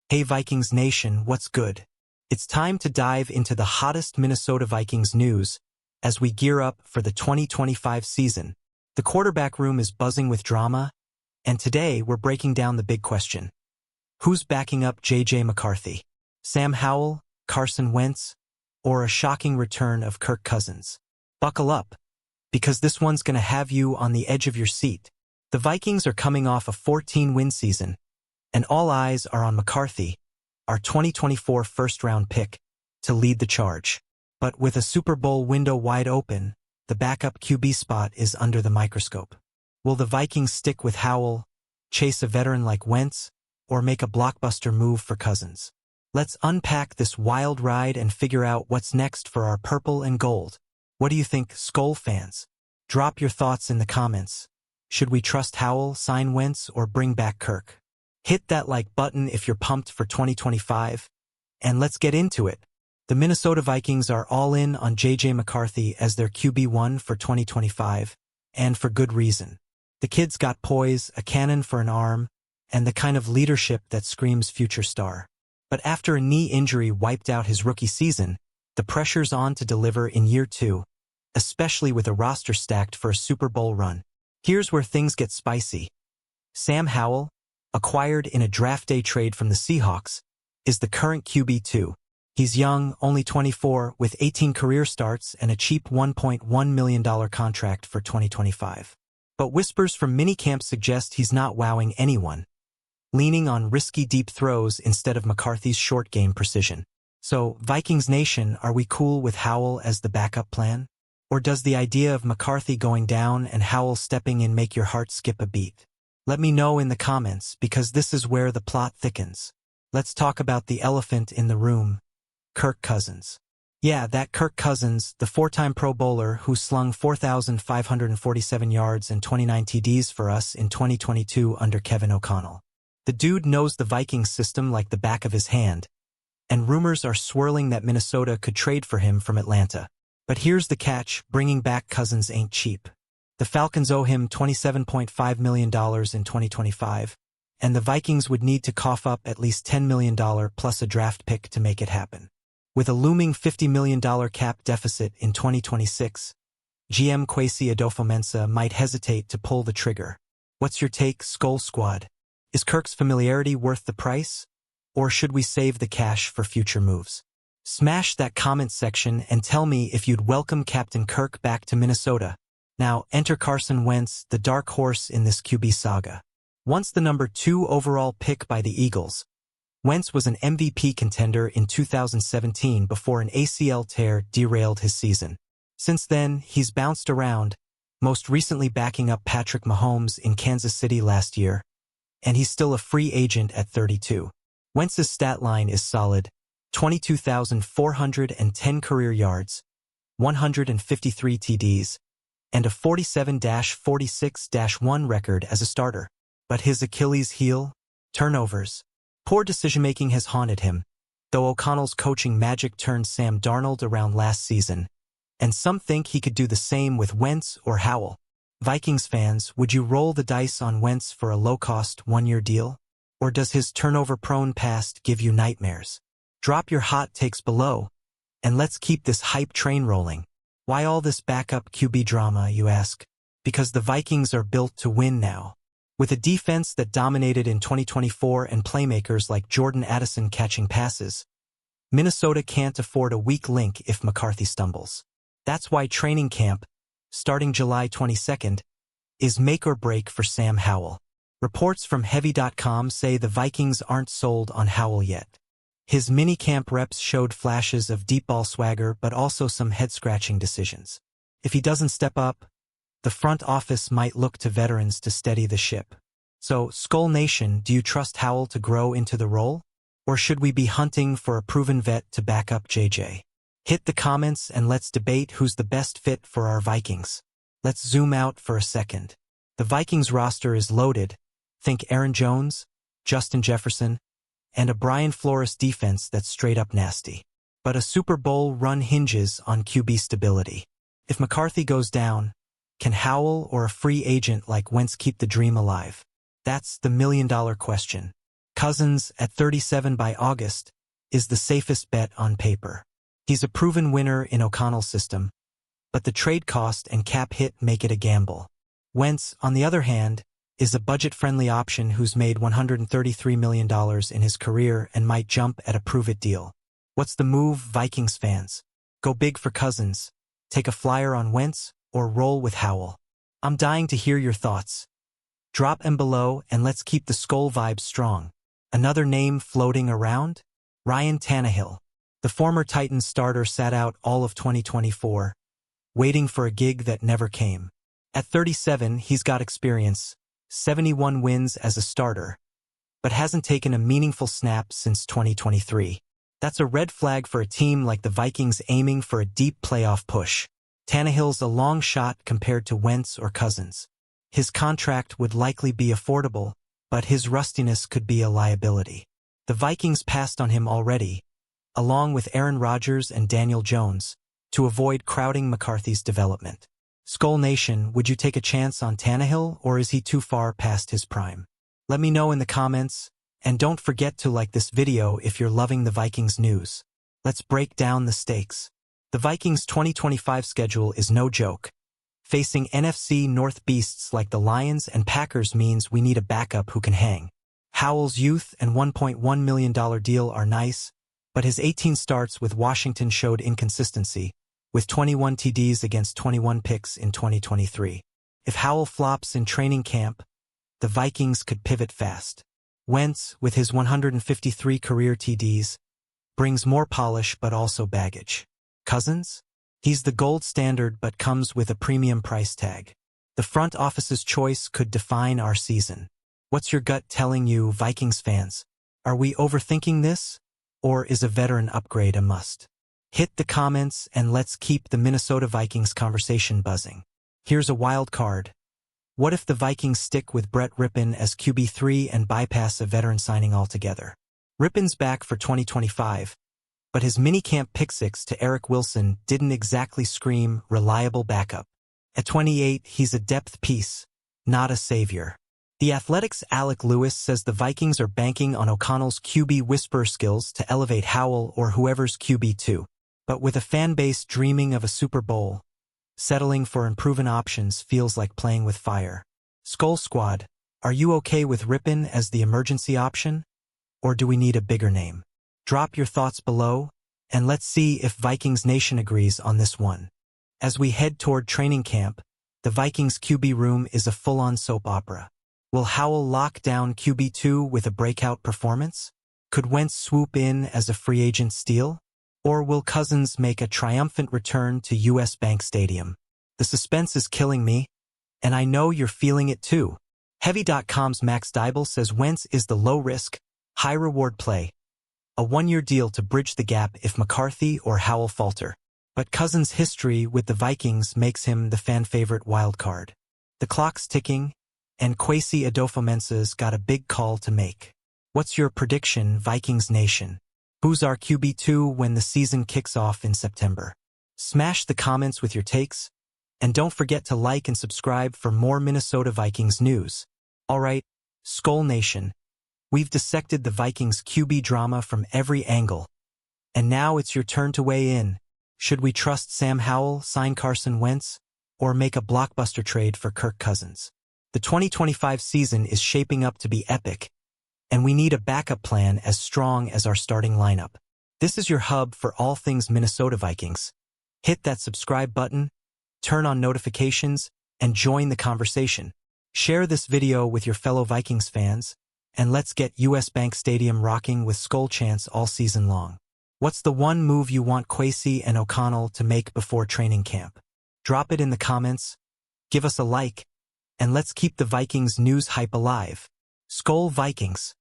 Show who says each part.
Speaker 1: Hey Vikings Nation, what's good? It's time to dive into the hottest Minnesota Vikings news as we gear up for the 2025 season. The quarterback room is buzzing with drama, and today we're breaking down the big question. Who's backing up J.J. McCarthy? Sam Howell, Carson Wentz, or a shocking return of Kirk Cousins? Buckle up, because this one's going to have you on the edge of your seat. The Vikings are coming off a 14-win season, and all eyes are on McCarthy, our 2024 first-round pick, to lead the charge. But with a Super Bowl window wide open, the backup QB spot is under the microscope. Will the Vikings stick with Howell, chase a veteran like Wentz, or make a blockbuster move for Cousins? Let's unpack this wild ride and figure out what's next for our purple and gold. What do you think, Skol fans? Drop your thoughts in the comments. Should we trust Howell, sign Wentz, or bring back Kirk? Hit that like button if you're pumped for 2025. And let's get into it. The Minnesota Vikings are all in on J.J. McCarthy as their QB1 for 2025, and for good reason. The kid's got poise, a cannon for an arm, and the kind of leadership that screams future star. But after a knee injury wiped out his rookie season, the pressure's on to deliver in year two, especially with a roster stacked for a Super Bowl run. Here's where things get spicy. Sam Howell, acquired in a draft day trade from the Seahawks, is the current QB2. He's young, only 24, with 18 career starts and a cheap $1.1 million contract for 2025. But whispers from minicamp suggest he's not wowing anyone, leaning on risky deep throws instead of McCarthy's short game precision. So, Vikings Nation, are we cool with Howell as the backup plan? Or does the idea of McCarthy going down and Howell stepping in make your heart skip a beat? Let me know in the comments, because this is where the plot thickens. Let's talk about the elephant in the room, Kirk Cousins. Yeah, that Kirk Cousins, the four-time Pro Bowler who slung 4,547 yards and 29 TDs for us in 2022 under Kevin O'Connell. The dude knows the Vikings system like the back of his hand, and rumors are swirling that Minnesota could trade for him from Atlanta. But here's the catch, bringing back Cousins ain't cheap. The Falcons owe him $27.5 million in 2025, and the Vikings would need to cough up at least $10 million plus a draft pick to make it happen. With a looming $50 million cap deficit in 2026, GM Kwesi Adofo-Mensah might hesitate to pull the trigger. What's your take, Skol Squad? Is Kirk's familiarity worth the price? Or should we save the cash for future moves? Smash that comment section and tell me if you'd welcome Captain Kirk back to Minnesota. Now, enter Carson Wentz, the dark horse in this QB saga. Once the number 2 overall pick by the Eagles, Wentz was an MVP contender in 2017 before an ACL tear derailed his season. Since then, he's bounced around, most recently backing up Patrick Mahomes in Kansas City last year, and he's still a free agent at 32. Wentz's stat line is solid: 22,410 career yards, 153 TDs, and a 47-46-1 record as a starter. But his Achilles heel? Turnovers. Poor decision-making has haunted him, though O'Connell's coaching magic turned Sam Darnold around last season, and some think he could do the same with Wentz or Howell. Vikings fans, would you roll the dice on Wentz for a low-cost one-year deal? Or does his turnover-prone past give you nightmares? Drop your hot takes below, and let's keep this hype train rolling. Why all this backup QB drama, you ask? Because the Vikings are built to win now. With a defense that dominated in 2024 and playmakers like Jordan Addison catching passes, Minnesota can't afford a weak link if McCarthy stumbles. That's why training camp, starting July 22nd, is make or break for Sam Howell. Reports from Heavy.com say the Vikings aren't sold on Howell yet. His minicamp reps showed flashes of deep ball swagger, but also some head-scratching decisions. If he doesn't step up, the front office might look to veterans to steady the ship. So, Skol Nation, do you trust Howell to grow into the role? Or should we be hunting for a proven vet to back up JJ? Hit the comments and let's debate who's the best fit for our Vikings. Let's zoom out for a second. The Vikings roster is loaded. Think Aaron Jones, Justin Jefferson, and a Brian Flores defense that's straight up nasty. But a Super Bowl run hinges on QB stability. If McCarthy goes down, can Howell or a free agent like Wentz keep the dream alive? That's the million-dollar question. Cousins, at 37 by August, is the safest bet on paper. He's a proven winner in O'Connell's system, but the trade cost and cap hit make it a gamble. Wentz, on the other hand, is a budget-friendly option who's made $133 million in his career and might jump at a prove-it deal. What's the move, Vikings fans? Go big for Cousins, take a flyer on Wentz, or roll with Howell? I'm dying to hear your thoughts. Drop them below and let's keep the Skol vibes strong. Another name floating around? Ryan Tannehill. The former Titans starter sat out all of 2024, waiting for a gig that never came. At 37, he's got experience, 71 wins as a starter, but hasn't taken a meaningful snap since 2023. That's a red flag for a team like the Vikings aiming for a deep playoff push. Tannehill's a long shot compared to Wentz or Cousins. His contract would likely be affordable, but his rustiness could be a liability. The Vikings passed on him already, along with Aaron Rodgers and Daniel Jones, to avoid crowding McCarthy's development. Skol Nation, would you take a chance on Tannehill, or is he too far past his prime? Let me know in the comments, and don't forget to like this video if you're loving the Vikings news. Let's break down the stakes. The Vikings' 2025 schedule is no joke. Facing NFC North beasts like the Lions and Packers means we need a backup who can hang. Howell's youth and $1.1 million deal are nice, but his 18 starts with Washington showed inconsistency, with 21 TDs against 21 picks in 2023. If Howell flops in training camp, the Vikings could pivot fast. Wentz, with his 153 career TDs, brings more polish but also baggage. Cousins? He's the gold standard but comes with a premium price tag. The front office's choice could define our season. What's your gut telling you, Vikings fans? Are we overthinking this? Or is a veteran upgrade a must? Hit the comments and let's keep the Minnesota Vikings conversation buzzing. Here's a wild card. What if the Vikings stick with Brett Rypien as QB3 and bypass a veteran signing altogether? Rypien's back for 2025, but his minicamp pick-six to Eric Wilson didn't exactly scream reliable backup. At 28, he's a depth piece, not a savior. The Athletic's Alec Lewis says the Vikings are banking on O'Connell's QB whisperer skills to elevate Howell or whoever's QB2. But with a fan base dreaming of a Super Bowl, settling for unproven options feels like playing with fire. Skol Squad, are you okay with Rypien as the emergency option? Or do we need a bigger name? Drop your thoughts below, and let's see if Vikings Nation agrees on this one. As we head toward training camp, the Vikings QB room is a full-on soap opera. Will Howell lock down QB2 with a breakout performance? Could Wentz swoop in as a free agent steal? Or will Cousins make a triumphant return to US Bank Stadium? The suspense is killing me, and I know you're feeling it too. Heavy.com's Max Dybel says Wentz is the low-risk, high-reward play. A one-year deal to bridge the gap if McCarthy or Howell falter. But Cousins' history with the Vikings makes him the fan-favorite wild card. The clock's ticking, and Kwesi Adofo-Mensah's got a big call to make. What's your prediction, Vikings Nation? Who's our QB2 when the season kicks off in September? Smash the comments with your takes, and don't forget to like and subscribe for more Minnesota Vikings news. Alright, Skol Nation, we've dissected the Vikings QB drama from every angle. And now it's your turn to weigh in. Should we trust Sam Howell, sign Carson Wentz, or make a blockbuster trade for Kirk Cousins? The 2025 season is shaping up to be epic, and we need a backup plan as strong as our starting lineup. This is your hub for all things Minnesota Vikings. Hit that subscribe button, turn on notifications, and join the conversation. Share this video with your fellow Vikings fans, and let's get US Bank Stadium rocking with Skol chants all season long. What's the one move you want Kwesi and O'Connell to make before training camp? Drop it in the comments, give us a like, and let's keep the Vikings news hype alive. Skol Vikings!